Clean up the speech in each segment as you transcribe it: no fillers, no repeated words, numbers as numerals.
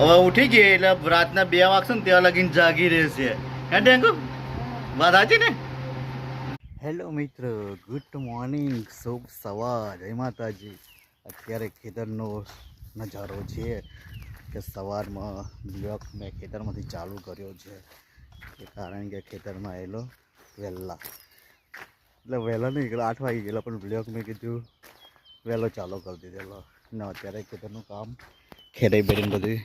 હવે ઉઠી ગઈ એટલે રાતના 2 વાગશે ને ત્યાં લગીને જાગી રહેશે. હે ટેંગુ? વાત સાચી ને? હેલો મિત્ર, ગુડ મોર્નિંગ, શુભ સવાર, જય માતાજી. અત્યારે ખેતરનો નજારો છે કે સવારમાં બ્લોક મેં ખેતરમાંથી ચાલુ કર્યો છે કે કારણ કે ખેતરમાં આવેલો વહેલા, એટલે વહેલા નહીં, એટલે 8 વાગી ગયેલા, પણ બ્લોક મેં કીધું વહેલો ચાલુ કરી દીધેલો ને અત્યારે ખેતરનું કામ ખેડાઈ બેડીને બધું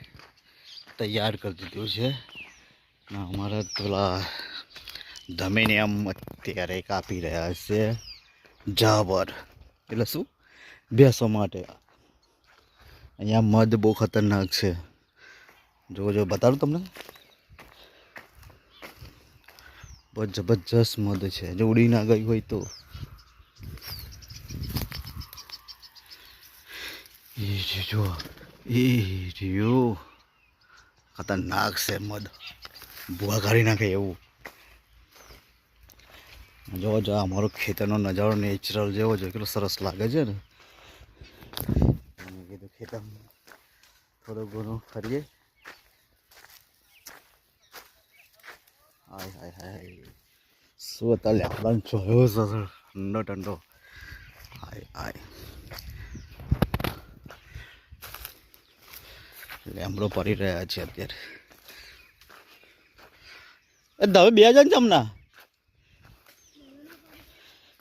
તૈયાર કરી દીધું છે ને અમારા પેલા ધમીને આમ અત્યારે કાપી રહ્યા છે જાબર, એટલે શું ભેંસો માટે. અહીંયા મધ બહુ ખતરનાક છે, જો બતાડું તમને, બહુ જબરજસ્ત મધ છે. જો ઉડી ના ગઈ હોય તો જો એ રહ્યો, ખતરનાક છે મધ, ભૂવા કાઢી નાખે એવું. જો અમારો ખેતરનો નજારો નેચરલ જેવો છે, કેટલો સરસ લાગે છે ને. મેં કીધું ખેતરમાં થોડું ઘણું ફરીએ. હાય હાય હાય, શું અત્યારે લેપડાનો જોયો છે ઠંડો ઠંડો. હાય હાય, લેમડો પડી રહ્યા છે અત્યારે. દવે 2 જણ જમના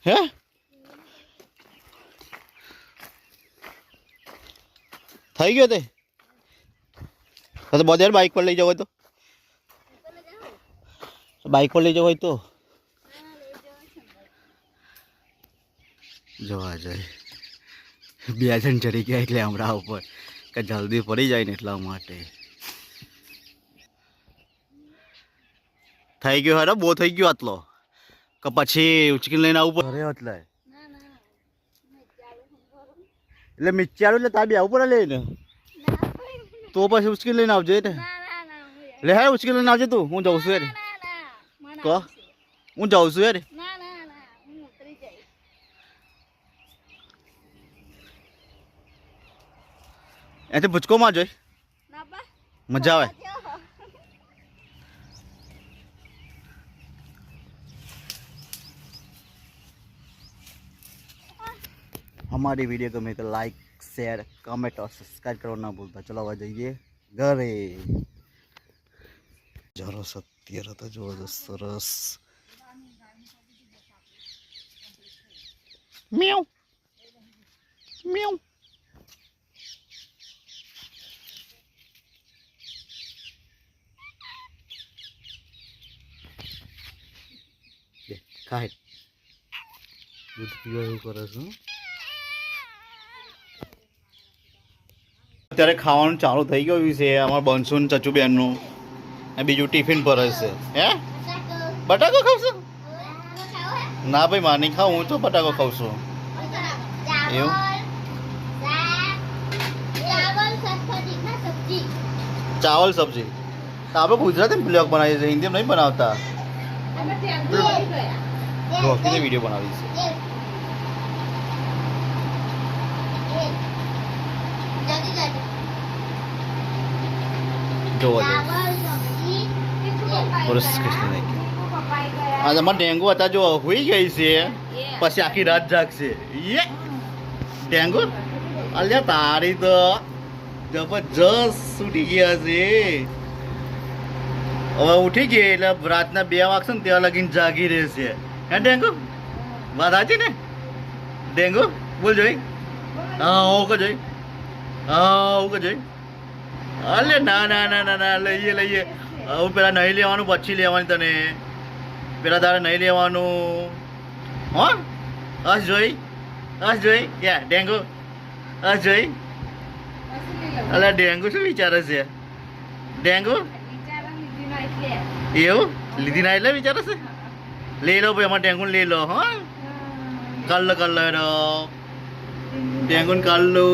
હે? થઈ ગયો તે તો બધે બાઇક પર લઈ જવો હોય તો, બાઇક પર લઈ જવો હોય તો જોવા જાય. 2 જણ ચડી ગયા એટલે હમણાં ઉપર કે જલ્દી પડી જાય ને એટલા માટે. થઈ ગયો હેરો, બહુ થઈ ગયો આટલો કે પછી ઉચકીને લઈને આવવું પડે એટલે મિચાડું એટલે તાર બી આવવું પડે લઈને, તો પછી ઉચકીને લઈને આવજે ને. લે હે ઉચકીને લઈને આવજે તું, હું જાઉં છું યાર. કહો હું જાઉં છું યાર. એથી ભૂચકો માં જોઈ મજા આવે. हमारी वीडियो को मेरे को लाइक शेयर कमेंट और सब्सक्राइब करना ना भूलता. चलो आवा जाइए घरे. जरा सत्य रहता जो सरस म्याऊ म्याऊ. खाए दूध पीवा એવું કરે છે. અત્યારે ખાવાનું ચાલુ થઈ ગયું છે અમારા બંસુ ને ચચુબેનનું, અને બીજું ટિફિન પર હશે. હે બટાકો ખાવશો? ના ભાઈ માર નહીં ખાવ, હું તો બટાકો ખાઉં છું. એવું ચાવલ સબ્જી તો આપણે ગુજરાતી બ્લોગ બનાવીએ છીએ, હિન્દીમાં નહીં બનાવતા. ઢોકીને વિડીયો બનાવી છે. આજે અમારે ડેન્ગુ હતા, જો હોઈ ગઈ છે પછી આખી રાત જાગશે. ડેન્ગુ અલ્યા તારી તો જબરજસ્ત ઉઠી ગયા છે. હવે ઉઠી ગઈ એટલે રાતના 2 વાગશે ને ત્યાં લગીને જાગી રહેશે. હે ડેન્ગુ? વાત સાચી ને? ડેન્ગુ બોલ જોઈ. હા હું કે જોઈ, હા હું કે જોઈ. અલે ના ના ના ના ના, લઈએ લઈએ. હવે પેલા નહીં લેવાનું, પછી લેવાની તને. પેલા તારે નહીં લેવાનું. હો હસ જોઈ, હસ જોઈ. ક્યાં ડેન્ગુ? હસ જોઈ. અલે ડેન્ગુ શું વિચારે છે? ડેન્ગુ એવું લીધી ના એટલે વિચારે છે? લઈ લો ભાઈ, અમારે ડેન્ગુ લઈ લો. હા કર લો ડેન્ગુ કર લો.